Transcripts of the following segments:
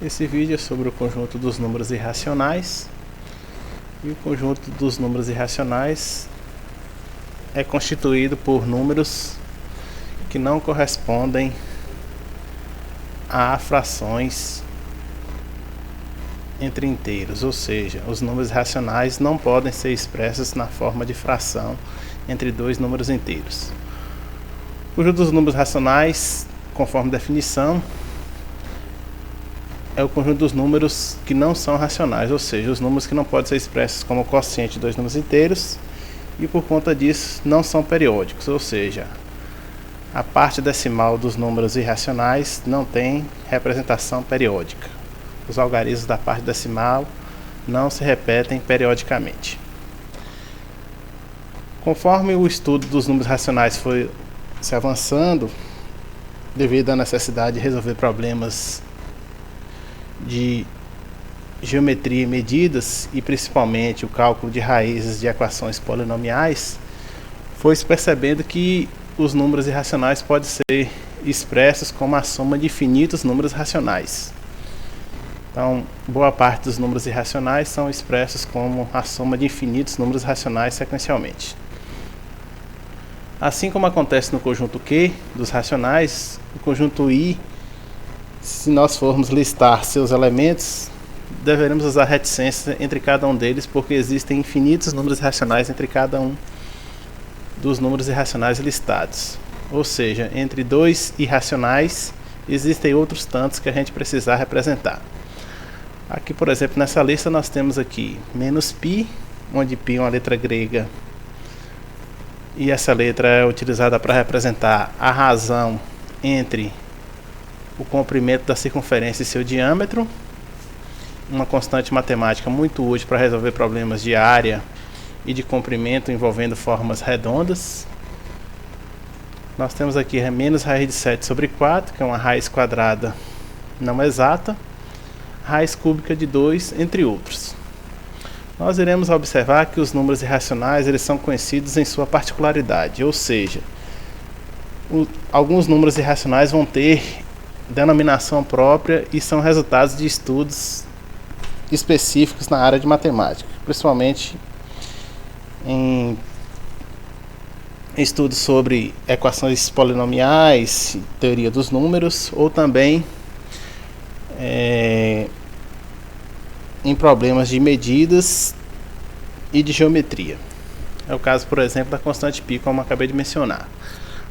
Esse vídeo é sobre o conjunto dos números irracionais, e o conjunto dos números irracionais é constituído por números que não correspondem a frações entre inteiros, ou seja, os números racionais não podem ser expressos na forma de fração entre dois números inteiros. O conjunto dos números racionais, conforme definição, é o conjunto dos números que não são racionais, ou seja, os números que não podem ser expressos como quociente de dois números inteiros e por conta disso não são periódicos, ou seja, a parte decimal dos números irracionais não tem representação periódica. Os algarismos da parte decimal não se repetem periodicamente. Conforme o estudo dos números racionais foi se avançando, devido à necessidade de resolver problemas de geometria e medidas, e principalmente o cálculo de raízes de equações polinomiais, foi se percebendo que os números irracionais podem ser expressos como a soma de infinitos números racionais. Então, boa parte dos números irracionais são expressos como a soma de infinitos números racionais sequencialmente. Assim como acontece no conjunto Q dos racionais, o conjunto I, se nós formos listar seus elementos, deveremos usar reticência entre cada um deles, porque existem infinitos números racionais entre cada um dos números irracionais listados. Ou seja, entre dois irracionais, existem outros tantos que a gente precisar representar. Aqui, por exemplo, nessa lista nós temos aqui menos π, onde π é uma letra grega, e essa letra é utilizada para representar a razão entre o comprimento da circunferência e seu diâmetro, uma constante matemática muito útil para resolver problemas de área e de comprimento envolvendo formas redondas. Nós temos aqui menos raiz de 7 sobre 4, que é uma raiz quadrada não exata, raiz cúbica de 2, entre outros. Nós iremos observar que os números irracionais eles são conhecidos em sua particularidade, ou seja, alguns números irracionais vão ter denominação própria e são resultados de estudos específicos na área de matemática, principalmente em estudos sobre equações polinomiais, teoria dos números, ou também em problemas de medidas e de geometria. É o caso, por exemplo, da constante π, como eu acabei de mencionar.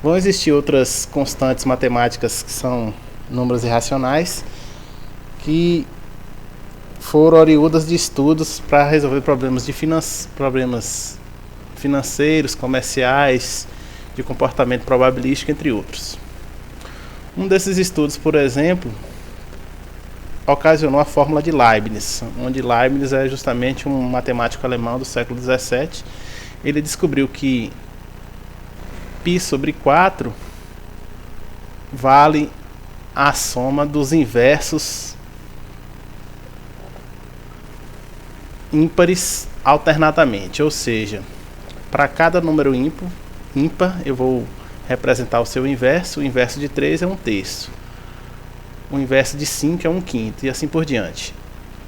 Vão existir outras constantes matemáticas que são números irracionais, que foram oriundas de estudos para resolver problemas financeiros, comerciais, de comportamento probabilístico, entre outros. Um desses estudos, por exemplo, ocasionou a fórmula de Leibniz, onde Leibniz é justamente um matemático alemão do século XVII. Ele descobriu que π sobre 4 vale a soma dos inversos ímpares alternadamente, ou seja, para cada número ímpar eu vou representar o seu inverso. O inverso de 3 é 1/3, o inverso de 5 é 1/5 e assim por diante.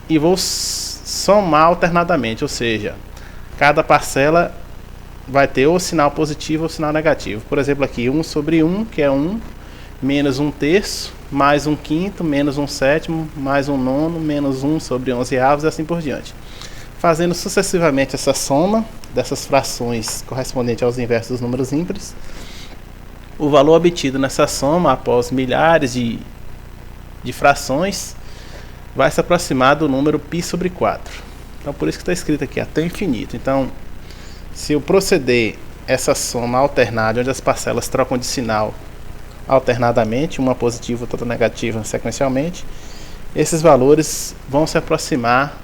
E vou somar alternadamente, ou seja, cada parcela vai ter ou sinal positivo ou sinal negativo. Por exemplo, aqui 1 sobre 1, que é 1, menos 1/3, mais 1/5, menos 1/7, mais 1/9, menos 1 sobre 11 avos e assim por diante. Fazendo sucessivamente essa soma dessas frações correspondentes aos inversos dos números ímpares, o valor obtido nessa soma, após milhares de frações, vai se aproximar do número π sobre 4. Então, por isso que está escrito aqui até infinito. Então, se eu proceder essa soma alternada, onde as parcelas trocam de sinal alternadamente, uma positiva, outra negativa sequencialmente, esses valores vão se aproximar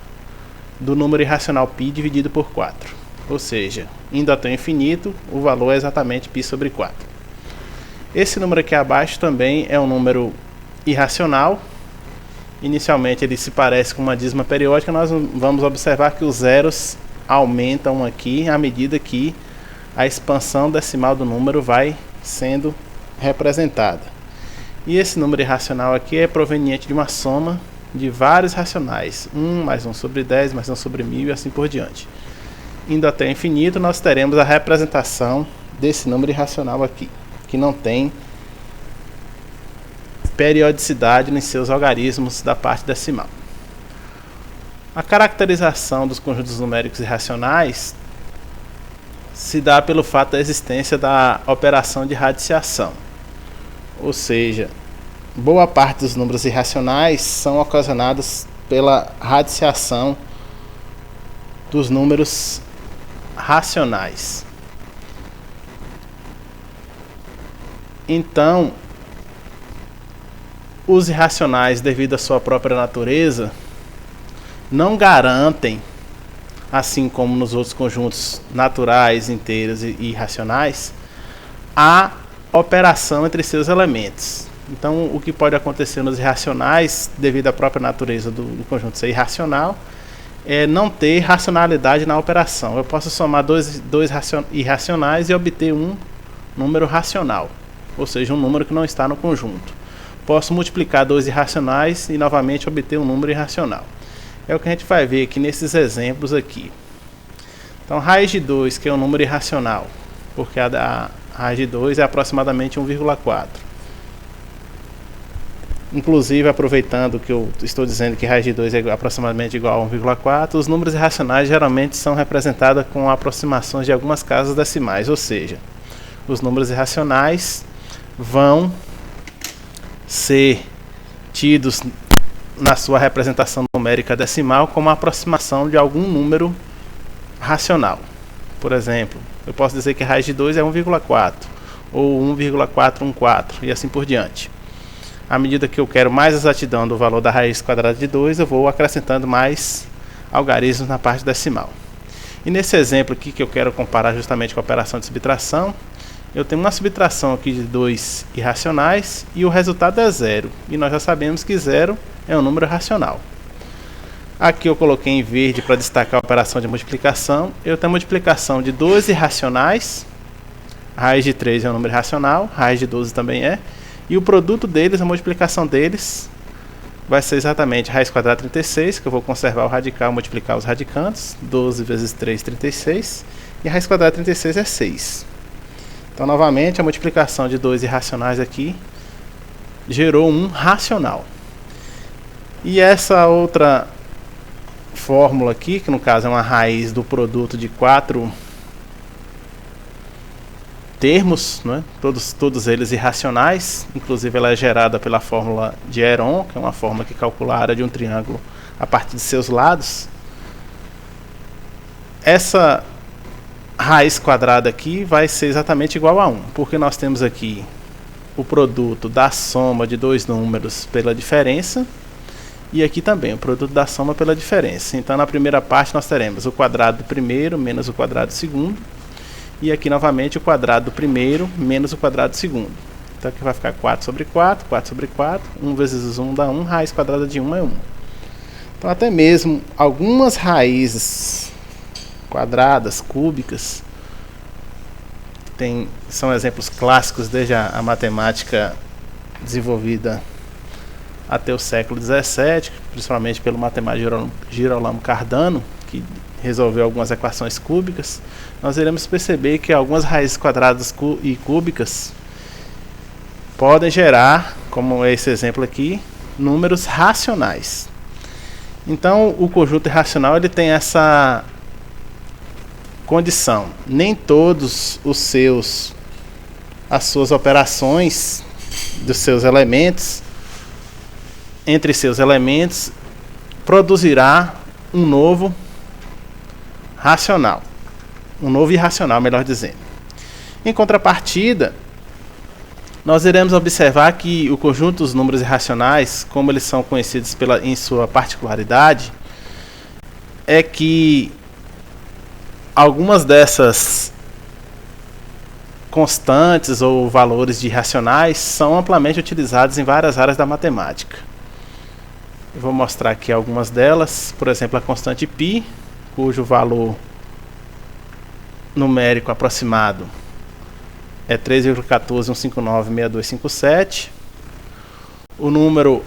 do número irracional π dividido por 4. Ou seja, indo até o infinito, o valor é exatamente π sobre 4. Esse número aqui abaixo também é um número irracional. Inicialmente ele se parece com uma dízima periódica. Nós vamos observar que os zeros aumentam aqui à medida que a expansão decimal do número vai sendo representada. E esse número irracional aqui é proveniente de uma soma de vários racionais, 1 mais 1 sobre 10 mais 1 sobre 1000 e assim por diante. Indo até o infinito, nós teremos a representação desse número irracional aqui, que não tem periodicidade nos seus algarismos da parte decimal. A caracterização dos conjuntos numéricos irracionais se dá pelo fato da existência da operação de radiciação, ou seja, boa parte dos números irracionais são ocasionados pela radiciação dos números racionais. Então, os irracionais, devido à sua própria natureza, não garantem, assim como nos outros conjuntos naturais, inteiros e irracionais, a operação entre seus elementos. Então, o que pode acontecer nos irracionais, devido à própria natureza do conjunto ser irracional, é não ter racionalidade na operação. Eu posso somar dois irracionais e obter um número racional, ou seja, um número que não está no conjunto. Posso multiplicar dois irracionais e novamente obter um número irracional. É o que a gente vai ver aqui nesses exemplos aqui. Então, raiz de 2, que é um número irracional, porque a raiz de 2 é aproximadamente 1,4. Inclusive, aproveitando que eu estou dizendo que raiz de 2 é aproximadamente igual a 1,4, os números irracionais geralmente são representados com aproximações de algumas casas decimais, ou seja, os números irracionais vão ser tidos na sua representação numérica decimal como a aproximação de algum número racional. Por exemplo, eu posso dizer que a raiz de 2 é 1,4 ou 1,414 e assim por diante. À medida que eu quero mais exatidão do valor da raiz quadrada de 2, eu vou acrescentando mais algarismos na parte decimal. E nesse exemplo aqui que eu quero comparar justamente com a operação de subtração, eu tenho uma subtração aqui de 2 irracionais e o resultado é 0. E nós já sabemos que 0 é um número racional. Aqui eu coloquei em verde para destacar a operação de multiplicação. Eu tenho a multiplicação de 2 irracionais. A raiz de 3 é um número racional, a raiz de 12 também é. E o produto deles, a multiplicação deles, vai ser exatamente a raiz quadrada 36, que eu vou conservar o radical, multiplicar os radicantes. 12 vezes 3, 36. E a raiz quadrada 36 é 6. Então, novamente, a multiplicação de 2 irracionais aqui gerou um racional. E essa outra fórmula aqui, que no caso é uma raiz do produto de 4 termos, né? Todos eles irracionais, inclusive ela é gerada pela fórmula de Heron, que é uma fórmula que calcula a área de um triângulo a partir de seus lados. Essa raiz quadrada aqui vai ser exatamente igual a 1, porque nós temos aqui o produto da soma de dois números pela diferença, e aqui também o produto da soma pela diferença. Então, na primeira parte nós teremos o quadrado do primeiro menos o quadrado do segundo, e aqui novamente o quadrado do primeiro menos o quadrado do segundo. Então aqui vai ficar 4 sobre 4, 4 sobre 4, 1 vezes 1 dá 1, raiz quadrada de 1 é 1. Então até mesmo algumas raízes quadradas, cúbicas, são exemplos clássicos desde a matemática desenvolvida até o século XVII, principalmente pelo matemático Girolamo Cardano, que resolveu algumas equações cúbicas. Nós iremos perceber que algumas raízes quadradas e cúbicas podem gerar, como esse exemplo aqui, números racionais. Então, o conjunto irracional ele tem essa condição. Nem todos as suas operações dos seus elementos, entre seus elementos, produzirá um novo racional. Um novo irracional, melhor dizendo. Em contrapartida, nós iremos observar que o conjunto dos números irracionais, como eles são conhecidos em sua particularidade, é que algumas dessas constantes ou valores de irracionais são amplamente utilizados em várias áreas da matemática. Eu vou mostrar aqui algumas delas. Por exemplo, a constante π, cujo valor numérico aproximado é 3,141596257. O número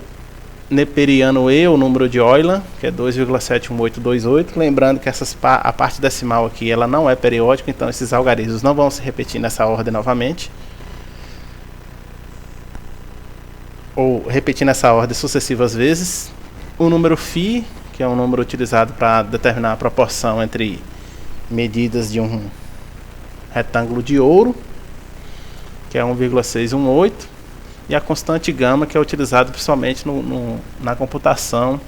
neperiano E, o número de Euler, que é 2,71828. Lembrando que a parte decimal aqui ela não é periódica, então esses algarismos não vão se repetir nessa ordem novamente, ou repetir nessa ordem sucessivas vezes. O número φ, que é um número utilizado para determinar a proporção entre medidas de um retângulo de ouro, que é 1,618. E a constante gama, que é utilizado principalmente na computação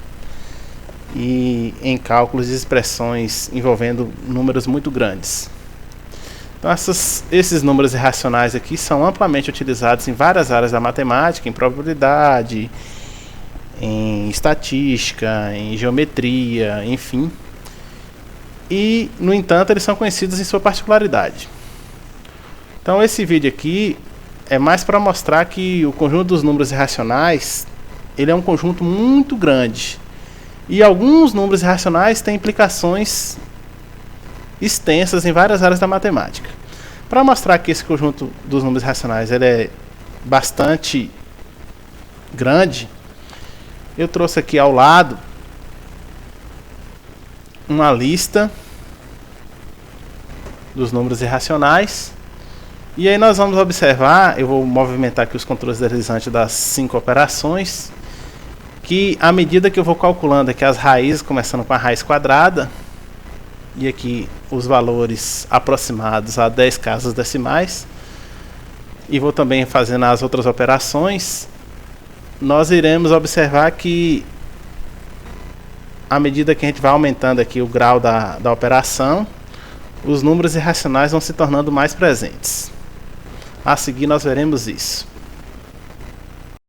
e em cálculos de expressões envolvendo números muito grandes. Então esses números irracionais aqui são amplamente utilizados em várias áreas da matemática, em probabilidade, em estatística, em geometria, enfim. E, no entanto, eles são conhecidos em sua particularidade. Então esse vídeo aqui é mais para mostrar que o conjunto dos números irracionais ele é um conjunto muito grande, e alguns números irracionais têm implicações extensas em várias áreas da matemática. Para mostrar que esse conjunto dos números irracionais ele é bastante grande, eu trouxe aqui ao lado uma lista dos números irracionais. E aí nós vamos observar, eu vou movimentar aqui os controles deslizantes das 5 operações, que à medida que eu vou calculando aqui as raízes, começando com a raiz quadrada, e aqui os valores aproximados a 10 casas decimais, e vou também fazendo as outras operações, nós iremos observar que à medida que a gente vai aumentando aqui o grau da operação, os números irracionais vão se tornando mais presentes. A seguir nós veremos isso.